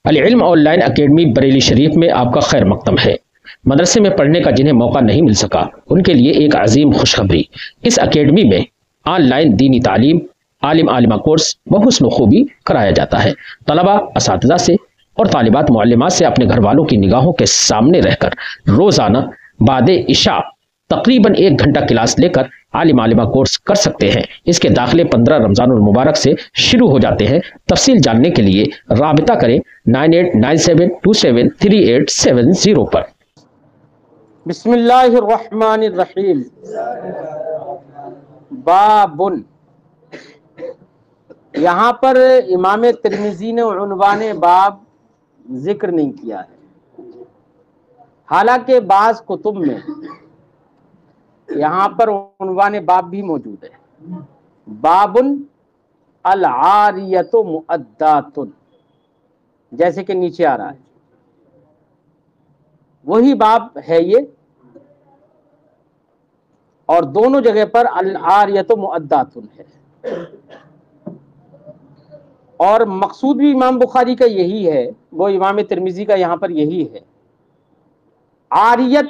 العلم on line academy Bareilly شریف میں آپ کا خیر مقدم ہے۔ مدرسے میں پڑھنے کا جنہیں موقع نہیں مل سکا ان کے لیے ایک عظیم خوشخبری، اس اکیڈمی میں آن لائن دینی تعلیم، عالم عالمہ کورس بحسن و خوبی کرایا جاتا ہے۔ طلبہ اساتذہ سے اور طالبات معلمات سے اپنے گھر والوں کی نگاہوں کے سامنے رہ کر روزانہ بعد عشاء تقریباً 1 گھنٹہ کلاس لے کر عالم عالمہ کورس کر سکتے ہیں۔ اس کے داخلے 15 رمضان المبارک سے شروع ہو جاتے ہیں۔ تفصیل جاننے کے لیے رابطہ کریں 9897273870 پر۔ بسم اللہ الرحمن الرحیم۔ بابن، یہاں پر امام ترمذی نے عنوان باب ذکر نہیں کیا ہے، حالانکہ بعض کتب میں یہاں پر عنوان باب بھی موجود ہے۔ بابن العاریۃ مؤدات، جیسے کہ نیچے آ رہا ہے، وہی باب ہے یہ، اور دونوں جگہ پر العاریۃ مؤدات ہے، اور مقصود بھی امام بخاری کا یہی ہے، وہ امام ترمذی کا یہاں پر یہی ہے۔ عاریت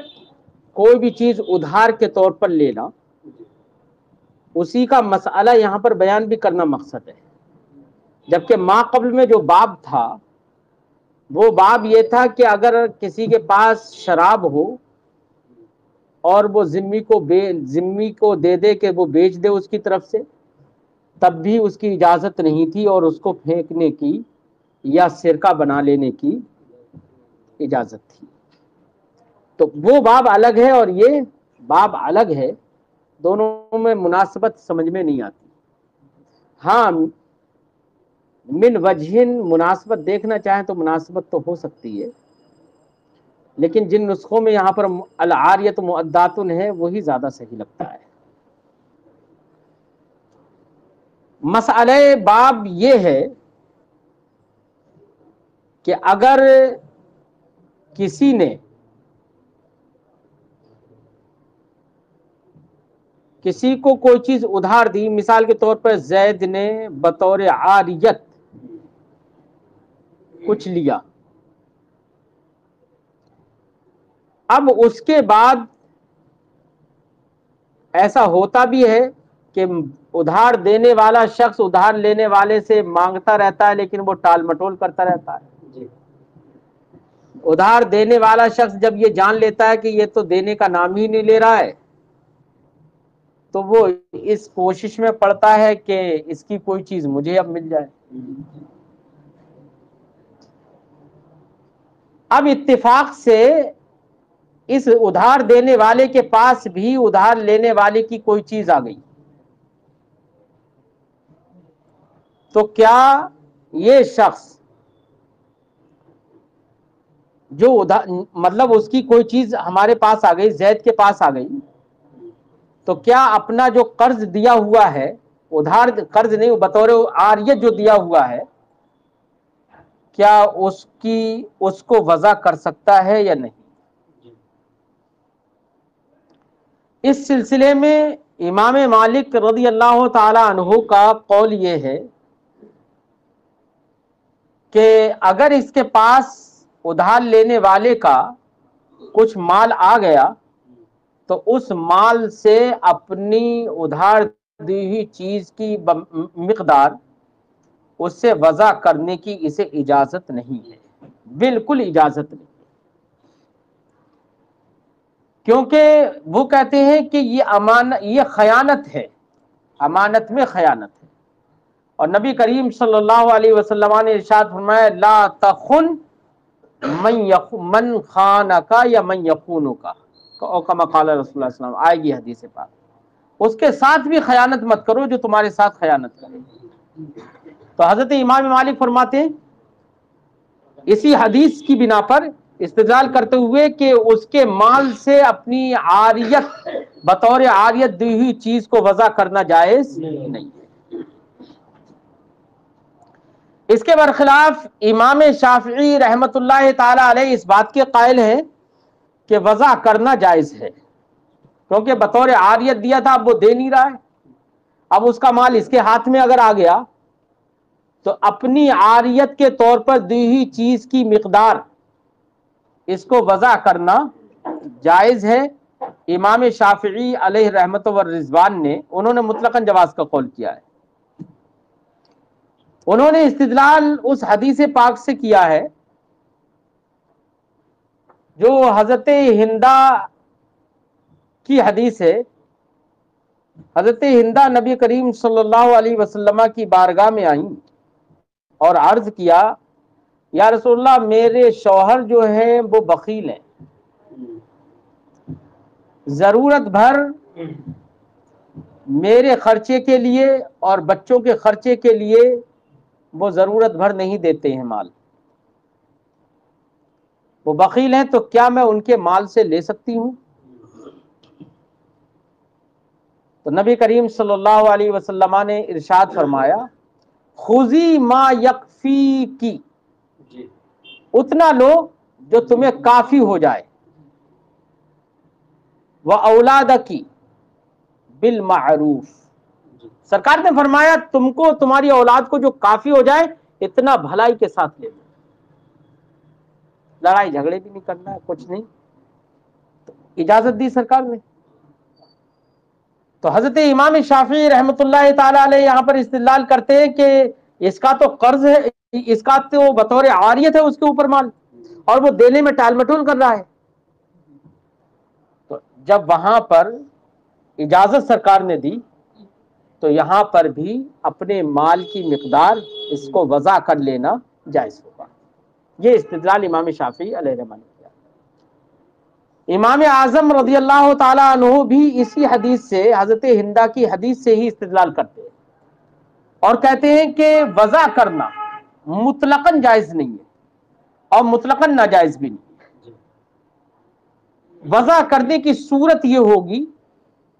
کوئی بھی چیز ادھار کے طور پر لینا، اسی کا مسئلہ یہاں پر بیان بھی کرنا مقصد ہے۔ جبکہ ما قبل میں جو باب تھا وہ باب یہ تھا کہ اگر کسی کے پاس شراب ہو اور وہ ذمی کو دے دے کہ وہ بیچ دے اس کی طرف سے، تب بھی اس کی اجازت نہیں تھی، اور اس کو پھینکنے کی یا سرکہ بنا لینے کی اجازت تھی۔ تو وہ باب الگ ہے اور یہ باب الگ ہے، دونوں میں مناسبت سمجھ میں نہیں آتی۔ ہاں، من وجہ مناسبت دیکھنا چاہیں تو مناسبت تو ہو سکتی ہے، لیکن جن نسخوں میں یہاں پر العاریۃ مؤدات ہے وہی زیادہ صحیح لگتا ہے۔ مسئلہ باب یہ ہے کہ اگر کسی نے کسی کو کوئی چیز ادھار دی، مثال کے طور پر زید نے بطور عاریت کچھ لیا، اب اس کے بعد ایسا ہوتا بھی ہے کہ ادھار دینے والا شخص ادھار لینے والے سے مانگتا رہتا ہے لیکن وہ ٹال مٹول کرتا رہتا ہے۔ ادھار دینے والا شخص جب یہ جان لیتا ہے کہ یہ تو دینے کا نام ہی نہیں لے رہا ہے، تو وہ اس کوشش میں پڑتا ہے کہ اس کی کوئی چیز مجھے اب مل جائے۔ اب اتفاق سے اس ادھار دینے والے کے پاس بھی ادھار لینے والے کی کوئی چیز آ گئی، تو کیا یہ شخص جو مطلب اس کی کوئی چیز ہمارے پاس آ گئی، زید کے پاس آ گئی، تو کیا اپنا جو قرض دیا ہوا ہے، ادھار قرض نہیں بطور عاریت جو دیا ہوا ہے، کیا اس کو وضع کر سکتا ہے یا نہیں؟ اس سلسلے میں امام مالک رضی اللہ تعالی عنہ کا قول یہ ہے کہ اگر اس کے پاس ادھار لینے والے کا کچھ مال آ گیا تو اس مال سے اپنی ادھار دی ہوئی چیز کی مقدار اس سے وضع کرنے کی اسے اجازت نہیں ہے، بالکل اجازت نہیں، کیونکہ وہ کہتے ہیں کہ یہ خیانت ہے، امانت میں خیانت ہے، اور نبی کریم صلی اللہ علیہ وسلم نے ارشاد فرمایا لا تخن من خانک یا من یخونک، او کما قال رسول اللہ صلی اللہ علیہ وسلم، آئے گی حدیث پاک، اس کے ساتھ بھی خیانت مت کرو جو تمہارے ساتھ خیانت کرے۔ تو حضرت امام مالک فرماتے ہیں اسی حدیث کی بنا پر استدلال کرتے ہوئے کہ اس کے مال سے اپنی عاریت بطور عاریت دی ہوئی چیز کو وضع کرنا جائز نہیں ہے۔ اس کے برخلاف امام شافعی رحمت اللہ تعالی علیہ اس بات کے قائل ہیں کہ وضع کرنا جائز ہے، کیونکہ بطور عاریت دیا تھا، اب وہ دے نہیں رہا ہے، اب اس کا مال اس کے ہاتھ میں اگر آ گیا تو اپنی عاریت کے طور پر دی ہوئی چیز کی مقدار اس کو وضع کرنا جائز ہے۔ امام شافعی علیہ رحمت و رضوان نے انہوں نے مطلقاً جواز کا قول کیا ہے۔ انہوں نے استدلال اس حدیث پاک سے کیا ہے جو حضرت ہندہ کی حدیث ہے۔ حضرت ہندہ نبی کریم صلی اللہ علیہ وسلم کی بارگاہ میں آئیں اور عرض کیا یا رسول اللہ میرے شوہر جو ہیں وہ بخیل ہیں، ضرورت بھر میرے خرچے کے لیے اور بچوں کے خرچے کے لیے وہ ضرورت بھر نہیں دیتے ہیں مال، وہ بخیل ہیں، تو کیا میں ان کے مال سے لے سکتی ہوں؟ تو نبی کریم صلی اللہ علیہ وسلم نے ارشاد فرمایا خذی ما یکفیکی، اتنا لو جو تمہیں کافی ہو جائے، وَأَوْلَادَكِ بِالْمَعْرُوفِ، سرکار نے فرمایا تم کو تمہاری اولاد کو جو کافی ہو جائے اتنا بھلائی کے ساتھ لے لو، لڑائی جھگڑے بھی نہیں کرنا ہے، کچھ نہیں، تو اجازت دی سرکار نے۔ تو حضرت امام شافعی رحمۃ اللہ تعالی علیہ یہاں پر استدلال کرتے ہیں کہ اس کا تو قرض ہے، اس کا تو بطور عاریت ہے اس کے اوپر مال، اور وہ دینے میں ٹال مٹول کر رہا ہے۔ تو جب وہاں پر اجازت سرکار نے دی تو یہاں پر بھی اپنے مال کی مقدار اس کو وضع کر لینا جائز ہوگا۔ یہ استدلال امام شافعی علیہ رحمۃ نے کیا۔ امام اعظم رضی اللہ تعالی عنہ بھی اسی حدیث سے، حضرت ہندہ کی حدیث سے ہی استدلال کرتے ہیں اور کہتے ہیں کہ وضع کرنا مطلقاً جائز نہیں ہے اور مطلقاً ناجائز بھی نہیں۔ وضع کرنے کی صورت یہ ہوگی،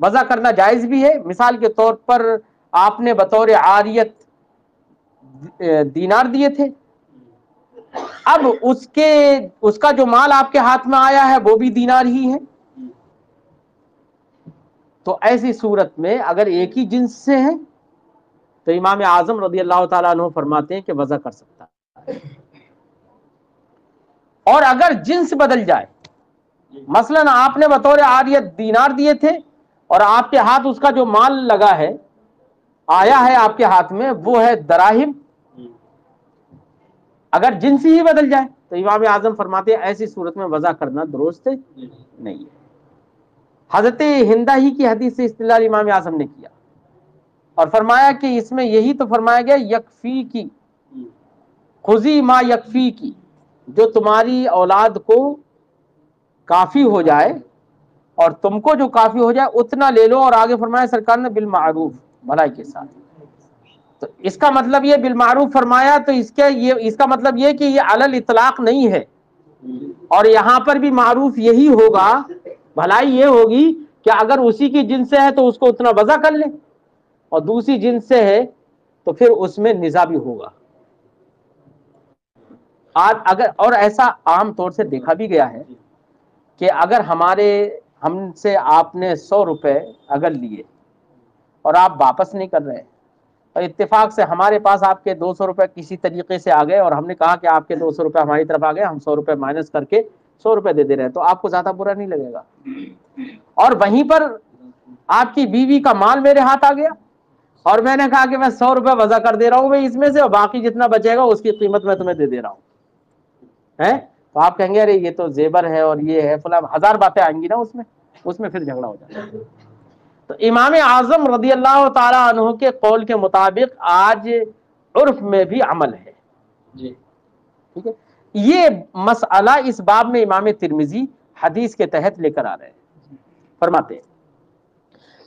وضع کرنا جائز بھی ہے، مثال کے طور پر آپ نے بطور عاریت دینار دیے تھے، اب اس کا جو مال آپ کے ہاتھ میں آیا ہے وہ بھی دینار ہی ہے، تو ایسی صورت میں اگر ایک ہی جنس سے ہے تو امام اعظم رضی اللہ تعالیٰ عنہ فرماتے ہیں کہ وضع کر سکتا ہے۔ اور اگر جنس بدل جائے، مثلا آپ نے بطور عاریت دینار دیے تھے اور آپ کے ہاتھ اس کا جو مال لگا ہے آیا ہے آپ کے ہاتھ میں وہ ہے دراہم، اگر جنس ہی بدل جائے تو امام اعظم فرماتے ہیں ایسی صورت میں وضع کرنا درست نہیں ہے۔ حضرت ہندہ ہی کی حدیث سے استدلال امام اعظم نے کیا اور فرمایا کہ اس میں یہی تو فرمایا گیا یکفی کی، خذی ما یکفی کی، جو تمہاری اولاد کو کافی ہو جائے اور تم کو جو کافی ہو جائے اتنا لے لو، اور آگے فرمایا سرکار نے بالمعروف، بھلائی کے ساتھ۔ تو اس کا مطلب یہ بالمعروف فرمایا تو اس کا مطلب یہ کہ یہ علی الاطلاق نہیں ہے، اور یہاں پر بھی معروف یہی ہوگا، بھلائی یہ ہوگی کہ اگر اسی کی جنس سے ہے تو اس کو اتنا وضع کر لے، اور دوسری جنس سے ہے تو پھر اس میں نزاع بھی ہوگا۔ اگر اور ایسا عام طور سے دیکھا بھی گیا ہے کہ اگر ہم سے آپ نے 100 روپے اگر لیے اور آپ واپس نہیں کر رہے، اور اتفاق سے ہمارے پاس آپ کے 200 روپے کسی طریقے سے آ گئے اور ہم نے کہا کہ آپ کے 200 روپے ہماری طرف آ گئے، ہم 100 روپے مائنس کر کے 100 روپے دے رہے ہیں، تو آپ کو زیادہ برا نہیں لگے گا۔ اور وہیں پر آپ کی بیوی کا مال میرے ہاتھ آ گیا اور میں نے کہا کہ میں 100 روپے وضع کر دے رہا ہوں میں اس میں سے، اور باقی جتنا بچے گا اس کی قیمت میں تمہیں دے رہا ہوں، تو آپ کہیں گے ارے یہ تو زیور ہے اور یہ ہے فلاں، ہزار باتیں آئیں گی نا اس میں پھر جھگڑا ہو جاتا ہے۔ تو امام اعظم رضی اللہ تعالی عنہ کے قول کے مطابق آج عرف میں بھی عمل ہے، ٹھیک ہے۔ یہ مسئلہ اس باب میں امام ترمذی حدیث کے تحت لے کر آ رہے ہیں، فرماتے ہیں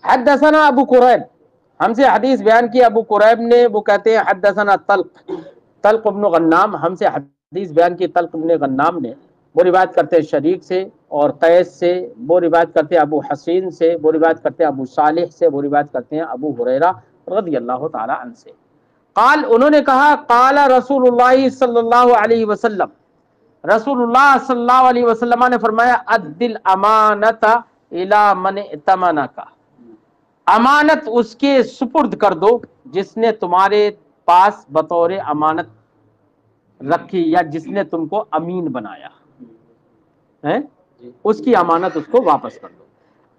حدثنا ابو قریب، ہم سے حدیث بیان کی ابو قریب نے، وہ کہتے ہیں حدثنا طلق ابن غنام، ہم سے حدیث بیان کی طلق ابن غنام نے، وہ روایت کرتے ہیں شریک سے اور قیس سے، وہ روایت کرتے ہیں ابو حسین سے، وہ روایت کرتے ہیں ابو صالح سے، وہ روایت کرتے ہیں ابو ہریرہ رضی اللہ تعالی عنہ سے، قال، انہوں نے کہا قال رسول اللہ صلی اللہ علیہ وسلم، رسول اللہ صلی اللہ علیہ وسلم نے فرمایا ادِ الامانۃ الی من ائتمنک، امانت اس کے سپرد کر دو جس نے تمہارے پاس بطور امانت رکھی یا جس نے تم کو امین بنایا ہے اس کی امانت اس کو واپس کر دو.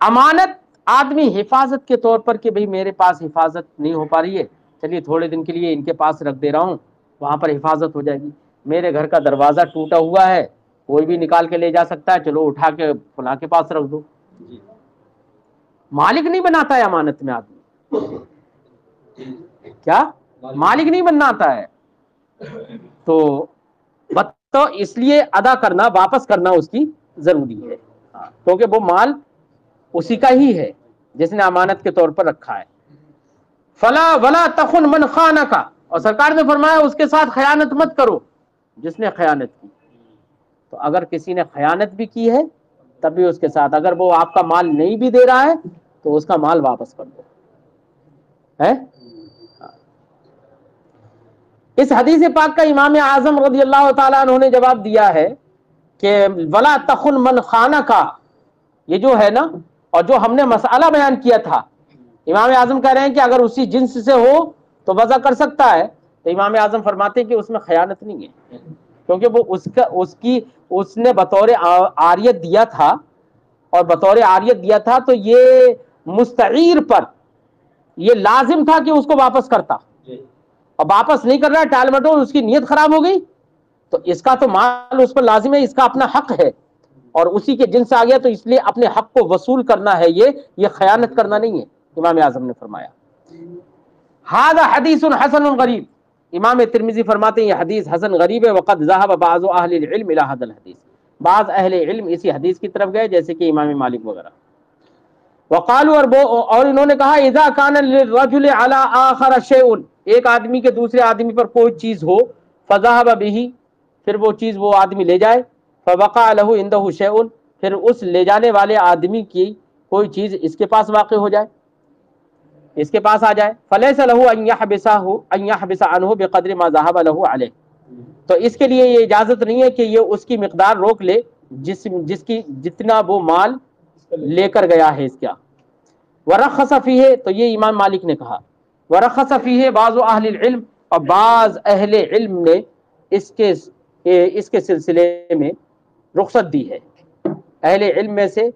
امانت آدمی حفاظت کے طور پر کہ بھئی میرے پاس حفاظت نہیں ہو پا رہی ہے، چلیے تھوڑے دن کے لیے ان کے پاس رکھ دے رہا ہوں، وہاں پر حفاظت ہو جائے گی. میرے گھر کا دروازہ ٹوٹا ہوا ہے، کوئی بھی نکال کے لے جا سکتا ہے، چلو اٹھا کے فلاں کے پاس رکھ دو. مالک نہیں بناتا ہے امانت میں آدمی، کیا مالک نہیں بننا آتا ہے. تو اس لیے ادا کرنا، واپس کرنا اس کی ضروری ہے، کیونکہ وہ مال اسی کا ہی ہے جس نے امانت کے طور پر رکھا ہے. فلا ولا تخن من خانک، اور سرکار نے فرمایا اس کے ساتھ خیانت مت کرو جس نے خیانت کی. تو اگر کسی نے خیانت بھی کی ہے تب بھی اس کے ساتھ، اگر وہ آپ کا مال نہیں بھی دے رہا ہے تو اس کا مال واپس کر دو ہے. اس حدیث پاک کا امام اعظم رضی اللہ تعالیٰ عنہ نے جواب دیا ہے کہ ولا تخن من خانک، یہ جو ہے نا، اور جو ہم نے مسئلہ بیان کیا تھا، امام اعظم کہہ رہے ہیں کہ اگر اسی جنس سے ہو تو وضع کر سکتا ہے، تو امام اعظم فرماتے ہیں کہ اس میں خیانت نہیں ہے، کیونکہ وہ اس نے بطور عاریت دیا تھا، اور بطور عاریت دیا تھا تو یہ مستعیر پر یہ لازم تھا کہ اس کو واپس کرتا، اور واپس نہیں کر رہا ہے، ٹال مٹول، اس کی نیت خراب ہو گئی، تو اس کا تو مال اس پر لازم ہے، اس کا اپنا حق ہے، اور اسی کے جنس سے آ گیا تو اس لیے اپنے حق کو وصول کرنا ہے، یہ خیانت کرنا نہیں ہے. امام اعظم نے فرمایا ھذا حدیث حسن غریب. امام ترمذی فرماتے ہیں یہ حدیث حسن غریب ہے. وقد ذهب بعض اہل العلم الى هذا الحديث، بعض اہل علم اسی حدیث کی طرف گئے جیسے کہ امام مالک وغیرہ. وقالوا، اور انہوں نے کہا اذا كان للرجل على آخر شيء، ایک آدمی کے دوسرے آدمی پر کوئی چیز ہو، فذهب به، پھر وہ چیز وہ آدمی لے جائے، فوقع له عنده شيء، پھر اس لے جانے والے آدمی کی کوئی چیز اس کے پاس واقع ہو جائے، اس کے پاس آ جائے، فلیس له ان يحبس عنه بقدر ما ذهب له عليه، تو اس کے لیے یہ اجازت نہیں ہے کہ یہ اس کی مقدار روک لے جس کی جتنا وہ مال لے کر گیا ہے اس کا. ورخص فیہ، تو یہ امام مالک نے کہا، ورخص فیہ بعض اہل العلم، اور بعض اہل علم نے اس کے سلسلے میں رخصت دی ہے. اہل علم میں سے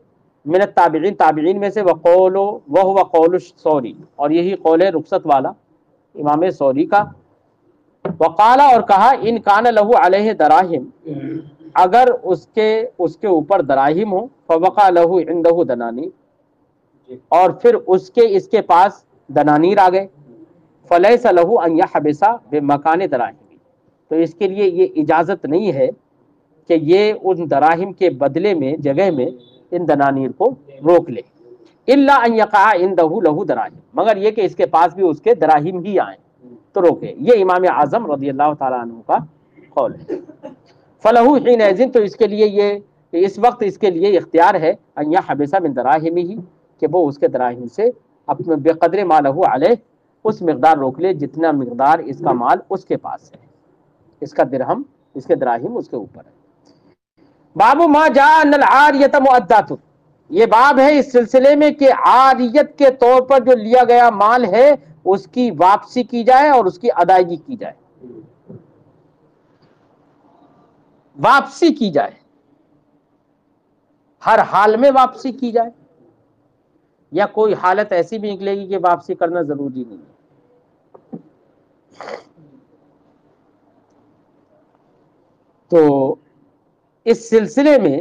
من التابعین، تابعین میں سے، وهو قول الثوری، اور یہی قول ہے رخصت والا امام ثوری کا. وقال، اور کہا ان کان له علیہ دراہم، اگر اس کے اوپر دراہم ہو، فوقع له عنده دنانیر، اور پھر اس کے پاس دنانیر آ گئے، فلیس له ان يحبس بمکان دراہم، تو اس کے لیے یہ اجازت نہیں ہے کہ یہ ان دراہم کے بدلے میں، جگہ میں ان دنانیر کو روک لے. الا ان يقع عنده له دراہم، مگر یہ کہ اس کے پاس بھی اس کے دراہم ہی آئیں تو روکے. یہ امام اعظم رضی اللہ تعالیٰ عنہ کا قول ہے. فلہو حینئذ، تو اس کے لیے اس وقت اس کے لیے اختیار ہے ان یحبس من دراہمہ، کہ وہ اس کے دراہم سے اپنے بقدر ما لہ علیہ، اس مقدار روک لے جتنا مقدار اس کا مال اس کے پاس ہے، اس کا درہم، اس کے دراہم اس کے اوپر ہے. باب ما جاء ان العاریۃ مؤدات، یہ باب ہے اس سلسلے میں کہ عاریت کے طور پر جو لیا گیا مال ہے اس کی واپسی کی جائے اور اس کی ادائیگی کی جائے، واپسی کی جائے، ہر حال میں واپسی کی جائے، یا کوئی حالت ایسی بھی نکلے گی کہ واپسی کرنا ضروری نہیں ہے. تو اس سلسلے میں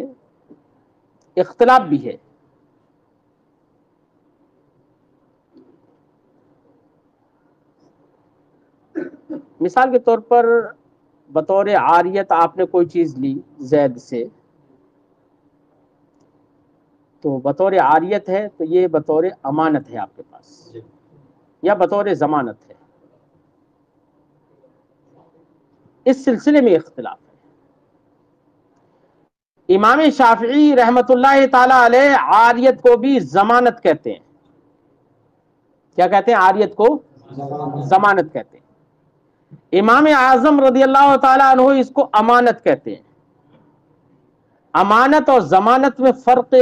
اختلاف بھی ہے. مثال کے طور پر بطور عاریت آپ نے کوئی چیز لی زید سے، تو بطور عاریت ہے تو یہ بطور امانت ہے آپ کے پاس، یا بطور ضمانت ہے. اس سلسلے میں اختلاف ہے. امام شافعی رحمت اللہ تعالی علیہ عاریت کو بھی ضمانت کہتے ہیں. کیا کہتے ہیں؟ عاریت کو ضمانت کہتے ہیں. امام اعظم رضی اللہ تعالی عنہ اس کو امانت کہتے ہیں. امانت اور ضمانت میں فرق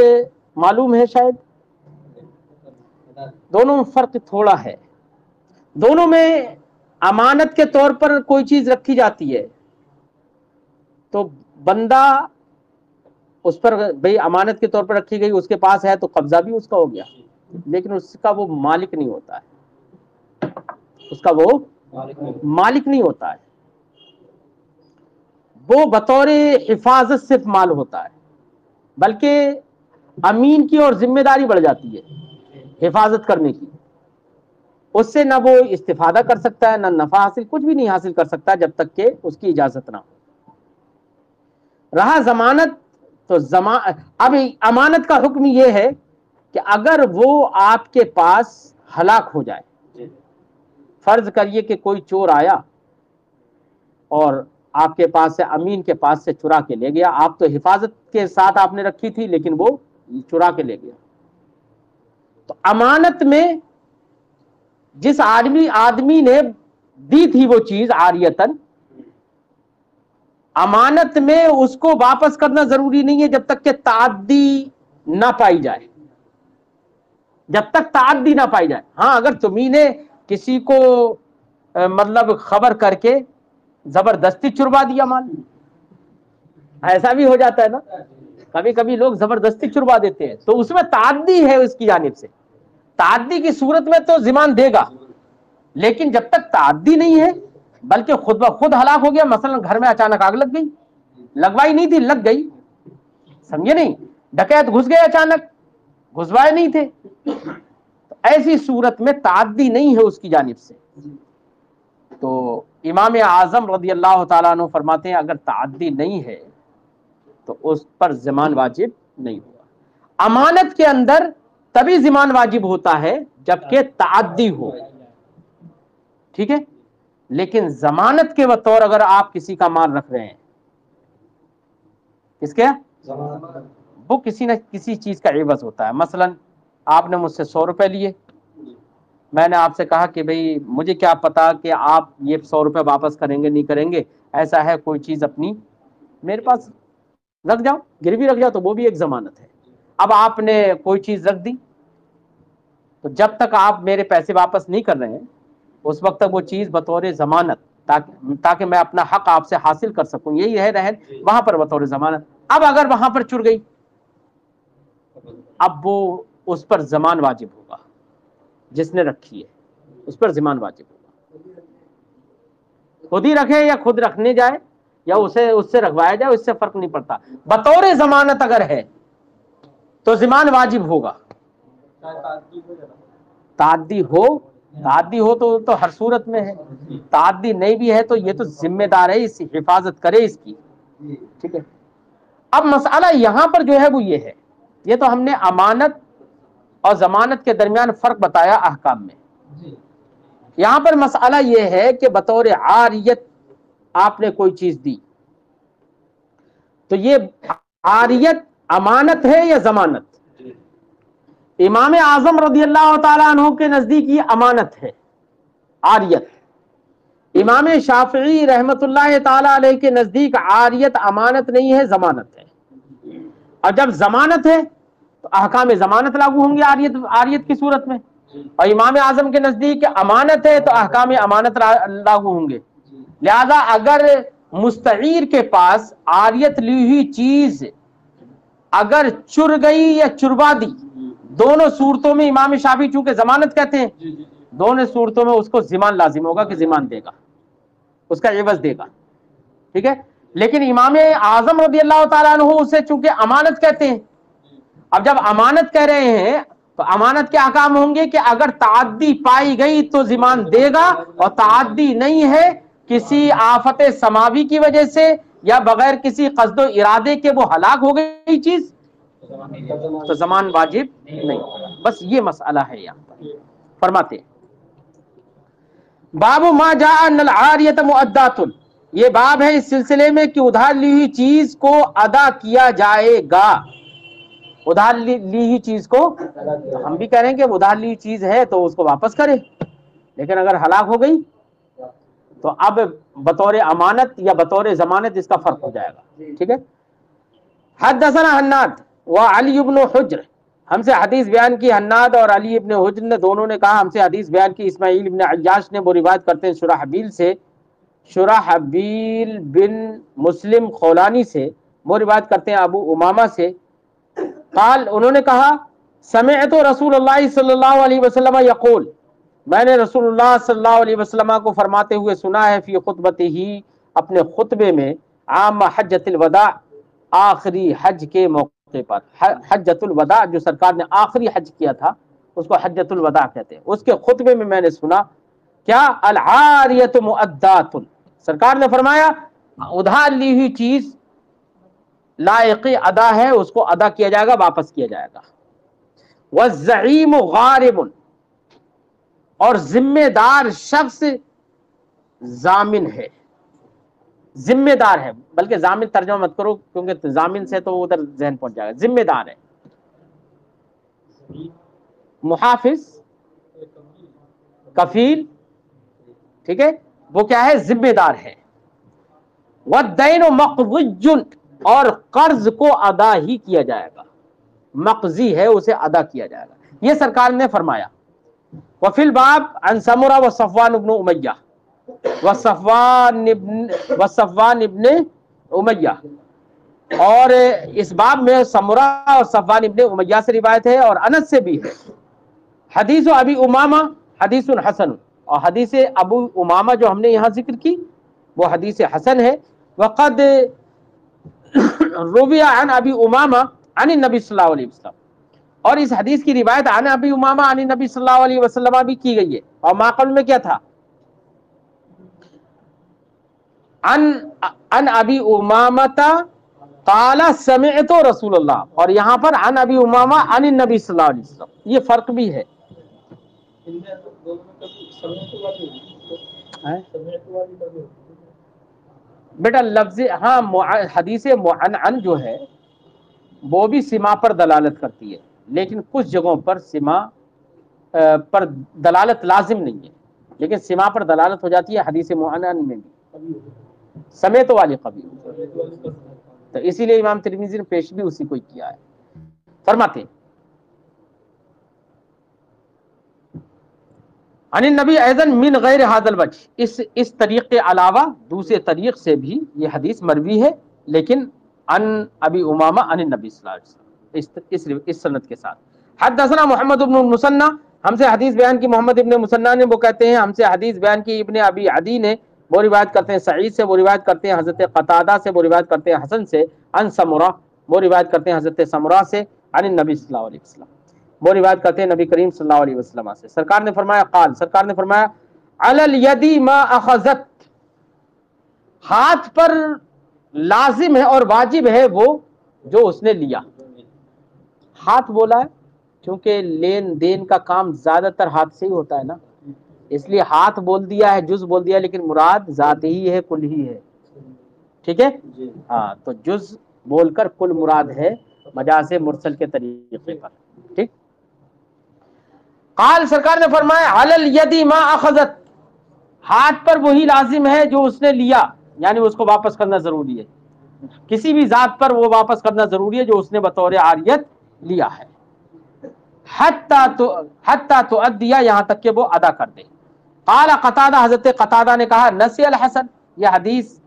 معلوم ہے شاید؟ دونوں میں فرق تھوڑا ہے. دونوں میں امانت کے طور پر کوئی چیز رکھی جاتی ہے تو بندہ اس پر بھئی امانت کے طور پر رکھی گئی، اس کے پاس ہے تو قبضہ بھی اس کا ہو گیا، لیکن اس کا وہ مالک نہیں ہوتا ہے، اس کا وہ مالک نہیں ہوتا ہے، وہ بطور حفاظت صرف مال ہوتا ہے، بلکہ امین کی اور ذمہ داری بڑھ جاتی ہے حفاظت کرنے کی، اس سے نہ وہ استفادہ کر سکتا ہے، نہ نفع حاصل، کچھ بھی نہیں حاصل کر سکتا جب تک کہ اس کی اجازت نہ ہو۔ رہا ضمانت، تو اب امانت کا حکم یہ ہے کہ اگر وہ آپ کے پاس ہلاک ہو جائے، فرض کریے کہ کوئی چور آیا اور آپ کے پاس سے، امین کے پاس سے چرا کے لے گیا، آپ تو حفاظت کے ساتھ آپ نے رکھی تھی لیکن وہ چرا کے لے گیا، تو امانت میں جس آدمی نے دی تھی وہ چیز عاریتاً، امانت میں اس کو واپس کرنا ضروری نہیں ہے جب تک کہ تعدی نہ پائی جائے، جب تک تعدی نہ پائی جائے۔ ہاں اگر تمہیں نے کسی کو مطلب خبر کر کے زبردستی چروا دیا مال، ایسا بھی ہو جاتا ہے نا، کبھی کبھی لوگ زبردستی چروا دیتے ہیں، تو اس میں تعدی ہے اس کی جانب سے، تعدی کی صورت میں تو ضمان دے گا، لیکن جب تک تعدی نہیں ہے بلکہ خود بخود ہلاک ہو گیا، مثلا گھر میں اچانک آگ لگ گئی، لگوائی نہیں تھی لگ گئی، سمجھے نہیں، ڈکیت گھس گئے اچانک، گھسوائے نہیں تھے، تو ایسی صورت میں تعدی نہیں ہے اس کی جانب سے۔ تو امام اعظم رضی اللہ تعالیٰ عنہ فرماتے ہیں اگر تعدی نہیں ہے تو اس پر ضمان واجب نہیں ہوگا۔ امانت کے اندر تبھی ضمان واجب ہوتا ہے جبکہ تعدی ہو، ٹھیک ہے، لیکن ضمانت کے بطور اگر آپ کسی کا مال رکھ رہے ہیں، کس کے، وہ کسی نہ کسی چیز کا عوض ہوتا ہے، مثلا آپ نے مجھ سے 100 روپے لیے، میں نے آپ سے کہا کہ بھئی مجھے کیا پتا کہ آپ یہ 100 روپے واپس کریں گے نہیں کریں گے، ایسا ہے کوئی چیز اپنی میرے پاس رکھ جاؤ، گروی رکھ جاؤ، تو وہ بھی ایک ضمانت ہے۔ اب آپ نے کوئی چیز رکھ دی، تو جب تک آپ میرے پیسے واپس نہیں کر رہے ہیں اس وقت تک وہ چیز بطور ضمانت، تاکہ میں اپنا حق آپ سے حاصل کر سکوں، یہی ہے رہن وہاں پر بطور ضمانت۔ اب اگر وہاں پر چر گئی، اب وہ اس پر ضمان واجب ہوگا، جس نے رکھی ہے اس پر ضمان واجب ہوگا، خود ہی رکھے یا خود رکھنے جائے یا اس سے رکھوایا جائے، اس سے فرق نہیں پڑتا، بطور ضمانت اگر ہے تو ضمان واجب ہوگا۔ تعدی ہو تو ہر صورت میں ہے، تعدی نہیں بھی ہے تو یہ تو ذمہ دار ہے اس حفاظت کرے اس کی، ٹھیک ہے۔ اب مسئلہ یہاں پر جو ہے وہ یہ ہے، یہ تو ہم نے امانت اور ضمانت کے درمیان فرق بتایا احکام میں، یہاں پر مسئلہ یہ ہے کہ بطور عاریت آپ نے کوئی چیز دی، تو یہ عاریت امانت ہے یا ضمانت؟ امام اعظم رضی اللہ تعالیٰ عنہ کے نزدیک یہ امانت ہے، عاریت۔ امام شافعی رحمت اللہ تعالیٰ علیہ کے نزدیک عاریت امانت نہیں ہے، ضمانت ہے، اور جب ضمانت ہے تو احکام ضمانت لاگو ہوں گے عاریت کی صورت میں، اور امام اعظم کے نزدیک امانت ہے تو احکام امانت لاگو ہوں گے۔ لہذا اگر مستعیر کے پاس عاریت لی ہوئی چیز اگر چر گئی یا چروا دی، دونوں صورتوں میں امام شافعی چونکہ ضمانت کہتے ہیں، دونوں صورتوں میں اس کو ضمان لازم ہوگا کہ ضمان دے گا، اس کا عوض دے گا، ٹھیک ہے۔ لیکن امام اعظم رضی اللہ تعالیٰ عنہ اسے چونکہ امانت کہتے ہیں، اب جب امانت کہہ رہے ہیں تو امانت کے احکام ہوں گے کہ اگر تعدی پائی گئی تو ضمان دے گا، اور تعدی نہیں ہے، کسی آفت سماوی کی وجہ سے یا بغیر کسی قصد و ارادے کے وہ ہلاک ہو گئی چیز، تو ضمان واجب نہیں، بس یہ مسئلہ ہے۔ یہاں پر فرماتے ہیں باب ما جاء ان العاریۃ مؤدات، یہ باب ہے اس سلسلے میں کہ ادھار لی ہوئی چیز کو ادا کیا جائے گا، ادھار لی ہوئی چیز کو، ہم بھی کہہ رہے ہیں کہ ادھار لی ہوئی چیز ہے تو اس کو واپس کرے، لیکن اگر ہلاک ہو گئی تو اب بطور امانت یا بطور ضمانت اس کا فرق ہو جائے گا، ٹھیک ہے۔ حدثنا حناد وعلی بن حجر ہم سے حدیث بیان کی حناد اور علی ابن حجر نے دونوں نے کہا ہم سے حدیث بیان کی اسماعیل ابن عیاش نے، وہ روایت کرتے ہیں شرحبیل سے، شرحبیل بن مسلم خولانی سے، وہ روایت کرتے ہیں ابو امامہ سے، قال انہوں نے کہا سمعت رسول اللہ صلی اللہ علیہ وسلم یقول، میں نے رسول اللہ صلی اللہ علیہ وسلم کو فرماتے ہوئے سنا ہے، فی خطبتہ اپنے خطبے میں، عام حجۃ الوداع آخری حج کے موقع پر، حجۃ الوداع جو سرکار نے آخری حج کیا تھا اس کو حجۃ الوداع کہتے ہیں، اس کے خطبے میں نے سنا کیا العاریۃ مؤدات، سرکار نے فرمایا ادھار لی ہوئی چیز لائق ادا ہے، اس کو ادا کیا جائے گا، واپس کیا جائے گا، والزعیم غارب، اور ذمہ دار شخص ضامن ہے، ذمہ دار ہے، بلکہ ضامن ترجمہ مت کرو کیونکہ ضامن سے تو ادھر ذہن پہنچ جائے گا، ذمہ دار ہے، محافظ، کفیل، ٹھیک ہے، وہ کیا ہے؟ ذمہ دار ہے، والدین مقضی، اور قرض کو ادا ہی کیا جائے گا، مقضی ہے اسے ادا کیا جائے گا، یہ سرکار نے فرمایا۔ وفی الباب عن سمرہ وصفوان ابن امیہ وصفوان ابن امیہ، اور اس باب میں سمرہ اور صفوان ابن امیہ سے روایت ہے اور انس سے بھی ہے۔ حدیث ابی امامہ حدیث حسن، اور حدیث ابو امامہ جو ہم نے یہاں ذکر کی وہ حدیث حسن ہے۔ وقد روی عن ابی امامہ عن النبی صلی اللہ علیہ وسلم، اور اس حدیث کی روایت عن ابی امامہ عن النبی صلی اللہ علیہ وسلم بھی کی گئی ہے، اور ماقبل میں کیا تھا؟ عن ابی امامہ قال سمعت رسول اللہ، اور یہاں پر عن ابی امامہ عن النبی صلی اللہ علیہ وسلم، یہ فرق بھی ہے۔ بیٹا لفظ ہاں حدیث معنعن جو ہے وہ بھی سما پر دلالت کرتی ہے، لیکن کچھ جگہوں پر سما پر دلالت لازم نہیں ہے، لیکن سما پر دلالت ہو جاتی ہے حدیث معنعن میں بھی، سمیت والی قبی، تو اسی لیے امام ترمذی نے پیش بھی اسی کو کیا ہے۔ فرماتے عن النبی ایضا من غیر هذا الوجہ، اس طریق کے علاوہ دوسرے طریق سے بھی یہ حدیث مروی ہے، لیکن عن ابی امامہ عن النبی صلی اللہ علیہ وسلم اس سند کے ساتھ۔ حدثنا محمد بن المثنى، ہم سے حدیث بیان کی محمد ابن مثنى نے، وہ کہتے ہیں ہم سے حدیث بیان کی ابن ابی عدی نے، وہ روایت کرتے ہیں سعید سے، وہ روایت کرتے ہیں حضرت قتادہ سے، وہ روایت کرتے ہیں حسن سے، عن سمرہ، وہ روایت کرتے ہیں حضرت سمرہ سے، عن النبی صلی اللہ علیہ وسلم، وہ روایت کرتے ہیں نبی کریم صلی اللہ علیہ وسلم سے، سرکار نے فرمایا قال، سرکار نے فرمایا علی الید ما اخذت، ہاتھ پر لازم ہے اور واجب ہے وہ جو اس نے لیا۔ ہاتھ بولا ہے کیونکہ لین دین کا کام زیادہ تر ہاتھ سے ہی ہوتا ہے نا، اس لیے ہاتھ بول دیا ہے، جز بول دیا، لیکن مراد ذات ہی ہے، کل ہی ہے، ٹھیک ہے، ہاں، تو جز بول کر کل مراد ہے مجاز مرسل کے طریقے پر، ٹھیک۔ قال، سرکار نے فرمایا علی الید ما اخذت، ہاتھ پر وہی لازم ہے جو اس نے لیا، یعنی اس کو واپس کرنا ضروری ہے، کسی بھی ذات پر وہ واپس کرنا ضروری ہے جو اس نے بطور عاریت لیا ہے، حتی تؤدیہ، یہاں تک کہ وہ ادا کر دے۔ قال قتادہ، حضرت قتادہ نے کہا نسی الحسن، یہ حدیث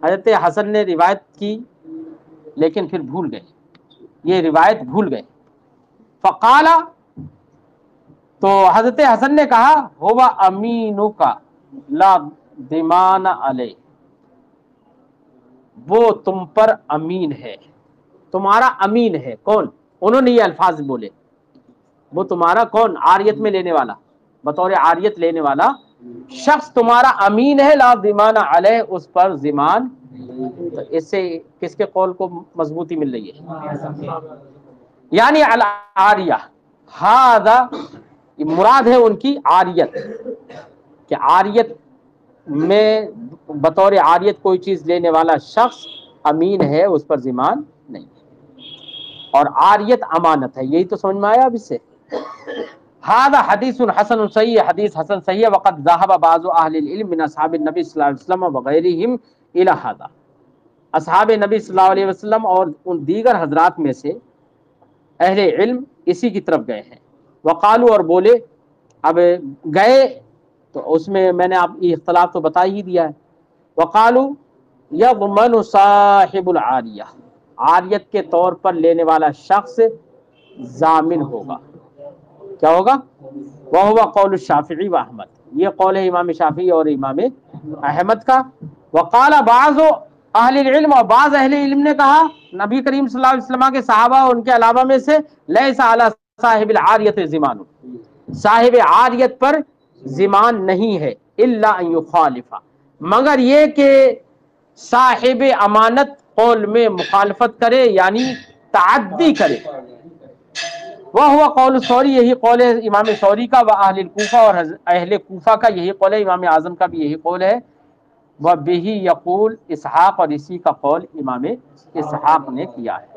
حضرت حسن نے روایت کی لیکن پھر بھول گئے، یہ روایت بھول گئے۔ فقال، تو حضرت حسن نے کہا ہوا امینک لا ضمان علیہ، وہ تم پر امین ہے، تمہارا امین ہے، کون؟ انہوں نے یہ الفاظ بولے، وہ تمہارا کون؟ عاریت میں لینے والا، بطور عاریت لینے والا شخص تمہارا امین ہے، لا ضمان علیہ، اس پر ضمان، تو اس سے کس کے قول کو مضبوطی مل رہی ہے؟ یعنی العاریہ، ہذا مراد ہے ان کی عاریت، کہ عاریت میں بطور عاریت کوئی چیز لینے والا شخص امین ہے، اس پر ضمان نہیں ہے، اور عاریت امانت ہے، یہی تو سمجھ میں آیا اب اس سے۔ ھذا حدیث حسن صحیح، حدیث حسن صحیح ہے، وقد ذهب بعض اہل العلم من اصحاب النبی صلی اللہ علیہ وسلم وغیرہم الی ھذا، اصحاب نبی صلی اللہ علیہ وسلم اور ان دیگر حضرات میں سے اہل علم اسی کی طرف گئے ہیں. وقالو اور بولے، اب گئے تو اس میں نے آپ یہ اختلاف تو بتا ہی دیا ہے. وقالو یضمن صاحب العاریہ، عاریت کے طور پر لینے والا شخص ضامن ہوگا. کیا ہوگا؟ وہو قول الشافعی و احمد، یہ قول ہے امام شافعی اور امام احمد کا. وقال بعض اہل العلم، اور بعض اہل علم نے کہا نبی کریم صلی اللہ علیہ وسلم کے صحابہ اور ان کے علاوہ میں سے، لیس علی صاحب العاریت ضمان، صاحب عاریت پر ضمان نہیں ہے، الا ان یخالف، مگر یہ کہ صاحب امانت قول میں مخالفت کرے یعنی تعدی کرے. وہ ہوا قول ثوری، یہی قول ہے امام ثوری کا، و اہل الکوفہ، اور اہل کوفہ کا یہی قول ہے، امام اعظم کا بھی یہی قول ہے. وہ بہی یقول اسحاق، اور اسی کا قول امام اسحاق نے کیا ہے.